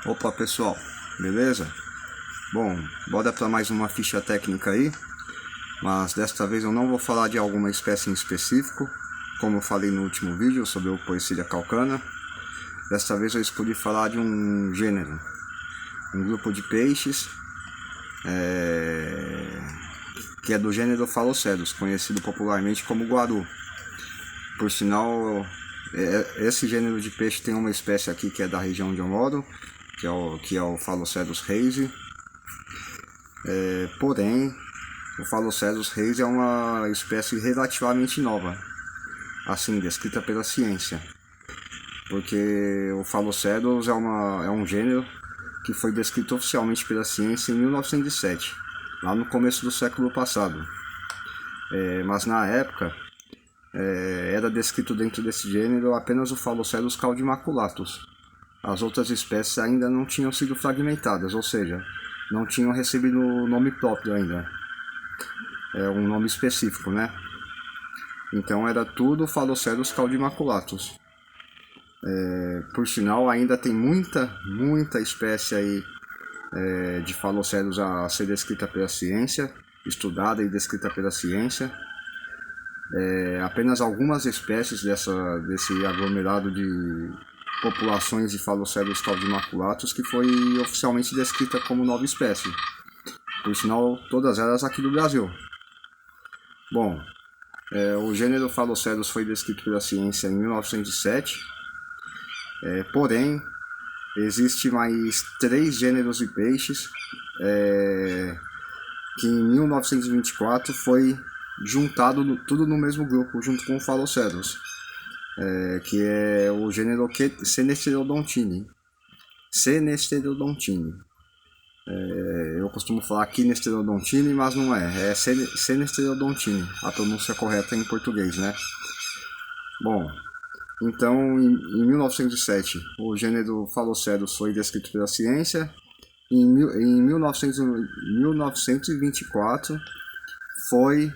Opa pessoal, beleza? Bom, bora para mais uma ficha técnica aí, mas desta vez eu não vou falar de alguma espécie em específico, como eu falei no último vídeo sobre o Poecilia calcana. Desta vez eu escolhi falar de um gênero, um grupo de peixes, que é do gênero Phalloceros, conhecido popularmente como guaru. Por sinal, esse gênero de peixe tem uma espécie aqui que é da região onde eu moro, que é o Phalloceros reise. Porém, o Phalloceros reise é uma espécie relativamente nova, assim, descrita pela ciência. Porque o Phalloceros é um gênero que foi descrito oficialmente pela ciência em 1907, lá no começo do século passado. Mas na época, era descrito dentro desse gênero apenas o Phalloceros caldimaculatus. As outras espécies ainda não tinham sido fragmentadas, ou seja, não tinham recebido nome próprio ainda, um nome específico, né? Então era tudo Phalloceros caldimaculatus. Por sinal, ainda tem muita espécie aí de Phalloceros a ser descrita pela ciência, estudada e descrita pela ciência. Apenas algumas espécies desse aglomerado de populações de Phalloceros caldimaculatus que foi oficialmente descrita como nova espécie. Por sinal, todas elas aqui do Brasil. Bom, o gênero Phalloceros foi descrito pela ciência em 1907, porém, existe mais 3 gêneros de peixes que em 1924 foi juntado tudo no mesmo grupo, junto com o Phalloceros, que é o gênero Senesterodontini. Eu costumo falar Kinesterodontini, mas não é Senesterodontini, a pronúncia correta em português, né? Bom, então em 1907 o gênero Phalloceros foi descrito pela ciência. Em 1924 foi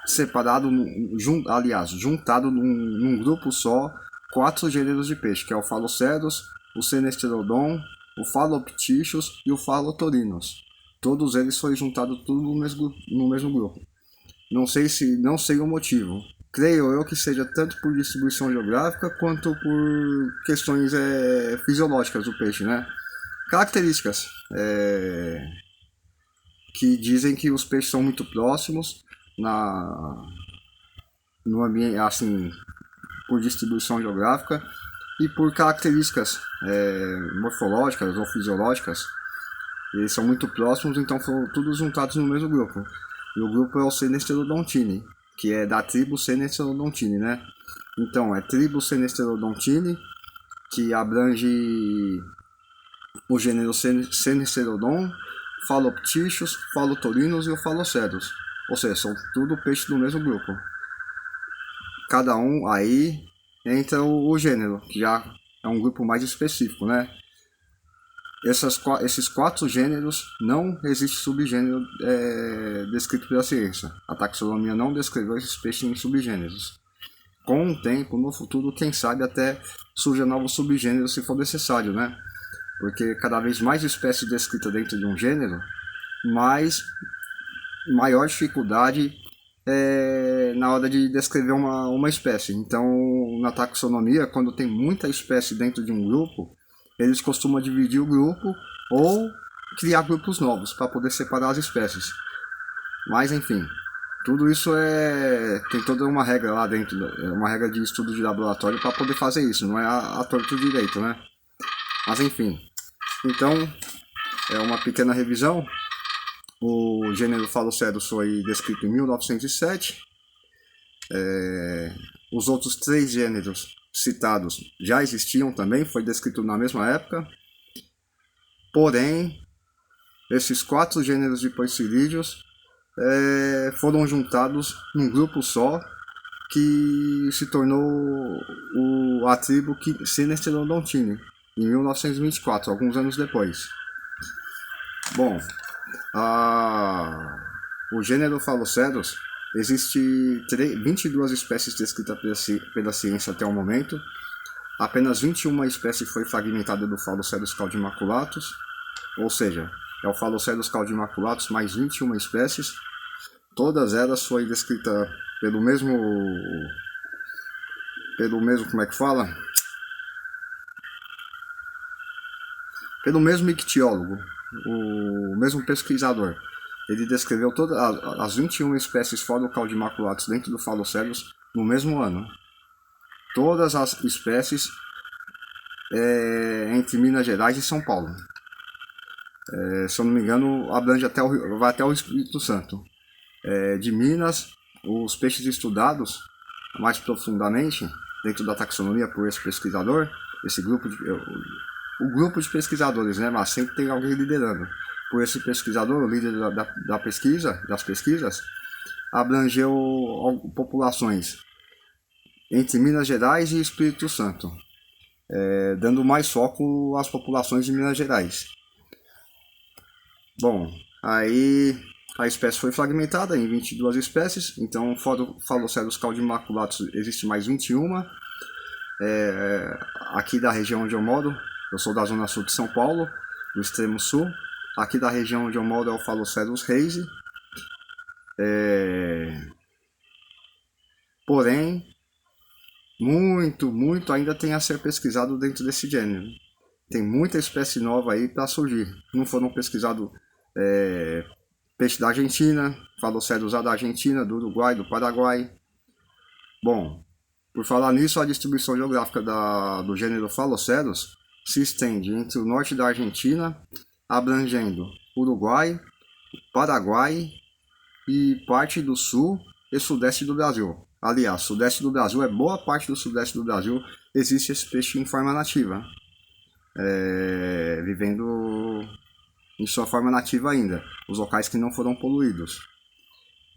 separado, juntado num grupo só, 4 gêneros de peixe, que é o Phalloceros, o Senesterodon, o Phalloptychus e o Phallotorinus. Todos eles foram juntados tudo no mesmo grupo. Não sei o motivo. Creio eu que seja tanto por distribuição geográfica quanto por questões fisiológicas do peixe, né? Características que dizem que os peixes são muito próximos no ambiente, assim, por distribuição geográfica e por características morfológicas ou fisiológicas. Eles são muito próximos, então foram todos juntados no mesmo grupo. E o grupo é o Senesterodontini, que é da tribo Senesterodontini, né? Então, é tribo Senesterodontini, que abrange o gênero Senesterodon, Phalloptychus, Phallotorinus e o Phalloceros. Ou seja, são tudo peixes do mesmo grupo. Cada um aí entra o gênero, que já é um grupo mais específico, né? Esses 4 gêneros não existe subgênero descrito pela ciência. A taxonomia não descreveu esses peixes em subgêneros. Com o tempo, no futuro, quem sabe até surja novos subgêneros se for necessário, né? Porque cada vez mais espécies descritas dentro de um gênero, maior dificuldade na hora de descrever uma espécie. Então, na taxonomia, quando tem muita espécie dentro de um grupo, eles costumam dividir o grupo ou criar grupos novos para poder separar as espécies. Mas, enfim, tudo isso tem toda uma regra lá dentro, uma regra de estudo de laboratório para poder fazer isso, não é a torto direito, né? Mas, enfim, então, é uma pequena revisão. O gênero Phalloceros foi descrito em 1907. Os outros 3 gêneros citados já existiam também, foi descrito na mesma época. Porém, esses 4 gêneros de poecilídeos foram juntados num grupo só, que se tornou a tribo Senesterodontini, em 1924, alguns anos depois. Bom, o gênero Phalloceros, existe 22 espécies descritas pela ciência até o momento. apenas 21 espécies foi fragmentada do Phalloceros caldimaculatus, ou seja, é o Phalloceros caldimaculatus mais 21 espécies. Todas elas foi descrita pelo mesmo, como é que fala? Pelo mesmo ictiólogo, o mesmo pesquisador. Ele descreveu todas as 21 espécies fora do caldimaculatus dentro do Phalloceros no mesmo ano. Todas as espécies entre Minas Gerais e São Paulo. Se eu não me engano, abrange vai até o Espírito Santo. De Minas, os peixes estudados mais profundamente dentro da taxonomia por esse pesquisador, o grupo de pesquisadores, né? Mas sempre tem alguém liderando. Por esse pesquisador, o líder das pesquisas, abrangeu populações entre Minas Gerais e Espírito Santo, dando mais foco às populações de Minas Gerais. Bom, aí a espécie foi fragmentada em 22 espécies, então fora o Phalloceros caldimaculatus existe mais 21. Aqui da região onde eu moro, eu sou da zona sul de São Paulo, do extremo sul. Aqui da região onde eu moro é o Phalloceros reise. Porém, muito ainda tem a ser pesquisado dentro desse gênero. Tem muita espécie nova aí para surgir. Não foram pesquisados peixe da Argentina, Phalloceros da Argentina, do Uruguai, do Paraguai. Bom, por falar nisso, a distribuição geográfica do gênero Phalloceros se estende entre o norte da Argentina, abrangendo Uruguai, Paraguai e parte do sul e sudeste do Brasil. Aliás, sudeste do Brasil boa parte do sudeste do Brasil existe esse peixe em forma nativa, vivendo em sua forma nativa ainda, os locais que não foram poluídos.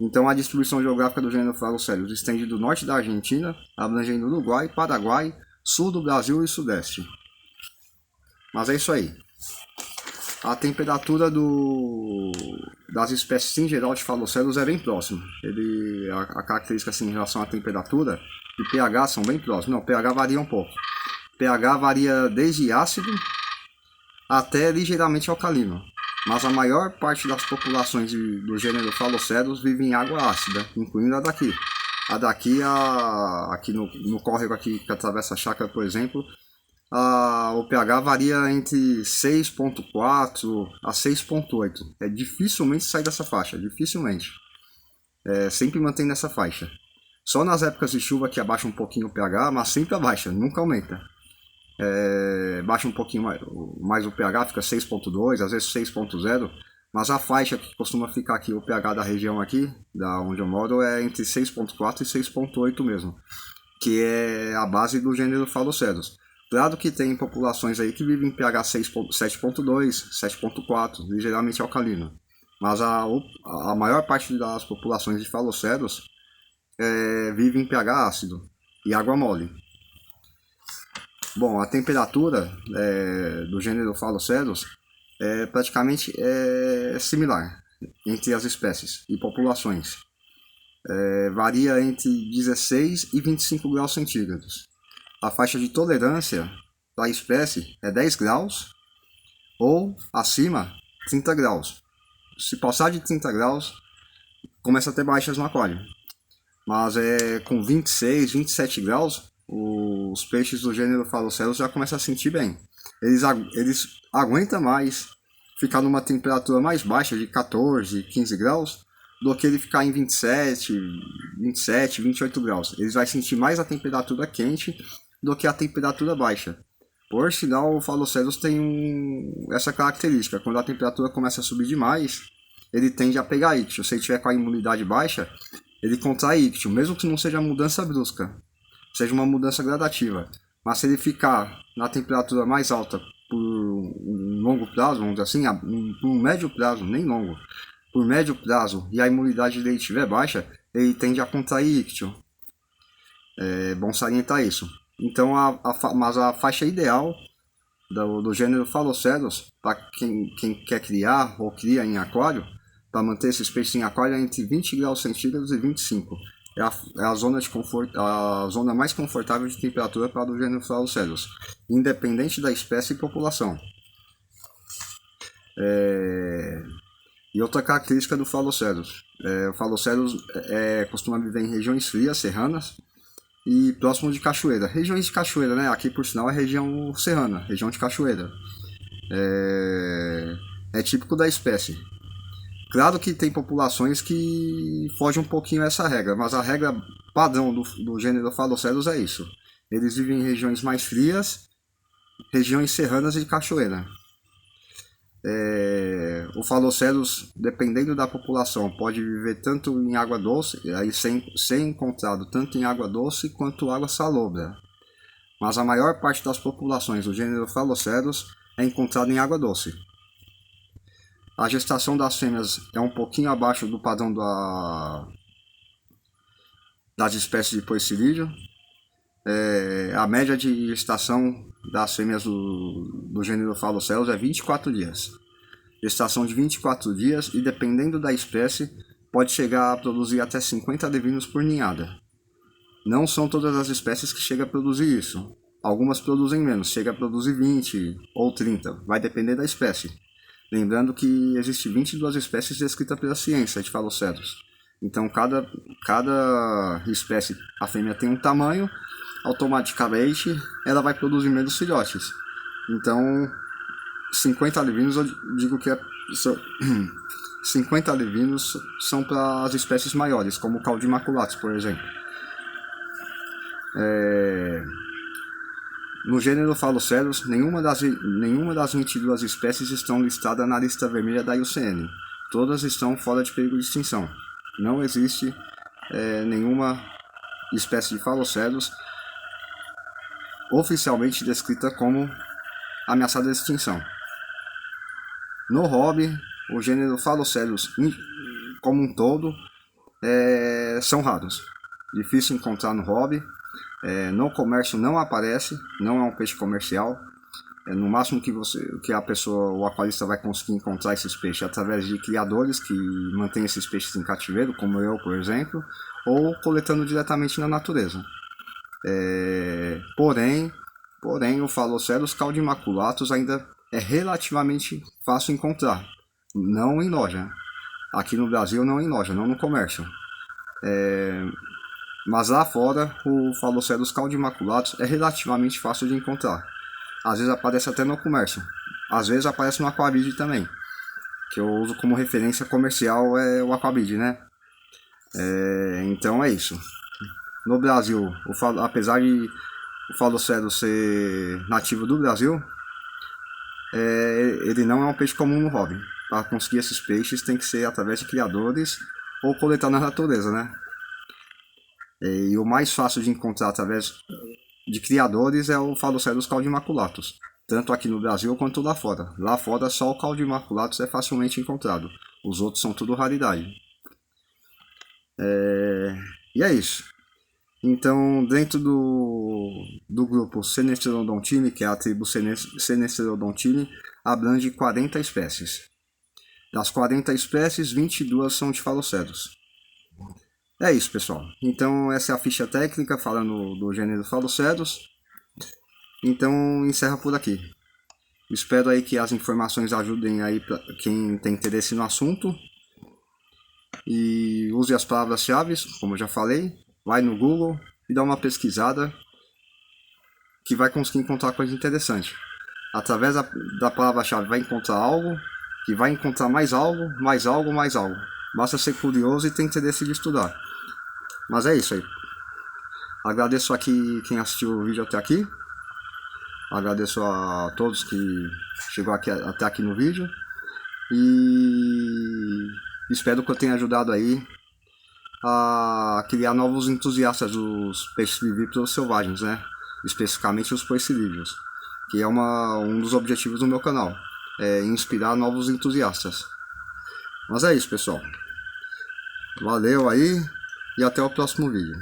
Então a distribuição geográfica do gênero Phalloceros estende do norte da Argentina, abrangendo Uruguai, Paraguai, sul do Brasil e sudeste. Mas é isso aí. A temperatura das espécies em geral de Phalloceros é bem próxima. A característica assim, em relação à temperatura e pH são bem próximos. Não, pH varia um pouco. pH varia desde ácido até ligeiramente alcalino. Mas a maior parte das populações do gênero Phalloceros vive em água ácida, incluindo a daqui. A daqui, aqui no córrego aqui que atravessa a chácara, por exemplo, o pH varia entre 6.4 a 6.8. Dificilmente sai dessa faixa, dificilmente. Sempre mantém nessa faixa. Só nas épocas de chuva que abaixa um pouquinho o pH, mas sempre abaixa, nunca aumenta. Baixa um pouquinho mais o pH, fica 6.2, às vezes 6.0, mas a faixa que costuma ficar aqui, o pH da região aqui, da onde eu moro, é entre 6.4 e 6.8 mesmo, que é a base do gênero Phalloceros. Claro que tem populações aí que vivem em pH 7.2, 7.4, ligeiramente alcalino, mas a maior parte das populações de Phalloceros vive em pH ácido e água mole. Bom, a temperatura do gênero Phalloceros praticamente similar entre as espécies e populações. Varia entre 16 e 25 graus centígrados. A faixa de tolerância da espécie é 10 graus ou acima 30 graus. Se passar de 30 graus, começa a ter baixas no aquário. Mas com 26, 27 graus, os peixes do gênero Phalloceros já começam a sentir bem. Eles aguentam mais ficar numa temperatura mais baixa, de 14, 15 graus, do que ele ficar em 27, 28 graus. Eles vão sentir mais a temperatura quente do que a temperatura baixa. Por sinal, o Phalloceros tem essa característica. Quando a temperatura começa a subir demais, ele tende a pegar ictio. Se ele tiver com a imunidade baixa, ele contrai ictio, mesmo que não seja mudança brusca. Seja uma mudança gradativa, mas se ele ficar na temperatura mais alta por um longo prazo, vamos dizer assim, por um médio prazo, nem longo, por médio prazo, e a imunidade dele estiver baixa, ele tende a contrair ictio. É bom salientar isso. Então, mas a faixa ideal do gênero Phalloceros, para quem quer criar ou cria em aquário, para manter esses peixes em aquário é entre 20 graus centígrados e 25. é a zona de conforto, a zona mais confortável de temperatura para o gênero Faloceros, independente da espécie e população. E outra característica do Faloceros, o Faloceros costuma viver em regiões frias, serranas e próximo de cachoeira. Regiões de cachoeira, né? Aqui por sinal é região serrana, região de cachoeira. É típico da espécie. Claro que tem populações que fogem um pouquinho essa regra, mas a regra padrão do gênero Faloceros é isso. Eles vivem em regiões mais frias, regiões serranas e de cachoeira. O Faloceros, dependendo da população, pode viver tanto em água doce, aí ser encontrado tanto em água doce quanto água salobra. Mas a maior parte das populações do gênero Faloceros é encontrada em água doce. A gestação das fêmeas é um pouquinho abaixo do padrão das espécies de porcilídeo. A média de gestação das fêmeas do gênero Faloceros é 24 dias. Gestação de 24 dias e, dependendo da espécie, pode chegar a produzir até 50 levinos por ninhada. Não são todas as espécies que chegam a produzir isso. Algumas produzem menos, chega a produzir 20 ou 30, vai depender da espécie. Lembrando que existe 22 espécies descritas pela ciência de Faloceros. Então, cada espécie, a fêmea tem um tamanho, automaticamente ela vai produzir menos filhotes. Então, 50 levinos, eu digo que 50 levinos são para as espécies maiores, como o Caldimaculatus, por exemplo. No gênero Faloceros, nenhuma das 22 espécies estão listadas na lista vermelha da IUCN. Todas estão fora de perigo de extinção. Não existe nenhuma espécie de Faloceros oficialmente descrita como ameaçada de extinção. No hobby, o gênero Faloceros como um todo são raros. Difícil encontrar no hobby. No comércio não aparece, não é um peixe comercial. No máximo que a pessoa, o aquarista, vai conseguir encontrar esses peixes através de criadores que mantêm esses peixes em cativeiro, como eu, por exemplo, ou coletando diretamente na natureza. Porém, o Faloceros Caldimaculatus ainda é relativamente fácil encontrar, não em loja. Aqui no Brasil não em loja, não no comércio. Mas lá fora, o Faloceros Caldimaculatus é relativamente fácil de encontrar. Às vezes aparece até no comércio. Às vezes aparece no Aquabid também. Que eu uso como referência comercial o Aquabid, né? Então é isso. No Brasil, apesar de o Faloceros ser nativo do Brasil, ele não é um peixe comum no hobby. Para conseguir esses peixes tem que ser através de criadores ou coletar na natureza, né? E o mais fácil de encontrar através de criadores é o Faloceros Caldimaculatus, tanto aqui no Brasil quanto lá fora. Lá fora só o Caldimaculatus é facilmente encontrado, os outros são tudo raridade. E é isso. Então, dentro do grupo Senesterodontini, que é a tribo Senesterodontini, abrange 40 espécies. Das 40 espécies, 22 são de Faloceros. É isso, pessoal. Então, essa é a ficha técnica falando do gênero Faloceros. Então, encerra por aqui. Espero aí que as informações ajudem aí para quem tem interesse no assunto. E use as palavras-chave, como eu já falei. Vai no Google e dá uma pesquisada que vai conseguir encontrar coisa interessante. Através da palavra-chave vai encontrar algo, que vai encontrar mais algo, mais algo, mais algo. Basta ser curioso e ter interesse de estudar. Mas é isso aí. Agradeço aqui quem assistiu o vídeo até aqui. Agradeço a todos que chegou até aqui no vídeo. E espero que eu tenha ajudado aí a criar novos entusiastas dos peixes vivíparos selvagens, né? Especificamente os porcilídeos, que é um dos objetivos do meu canal, inspirar novos entusiastas. Mas é isso, pessoal. Valeu aí e até o próximo vídeo.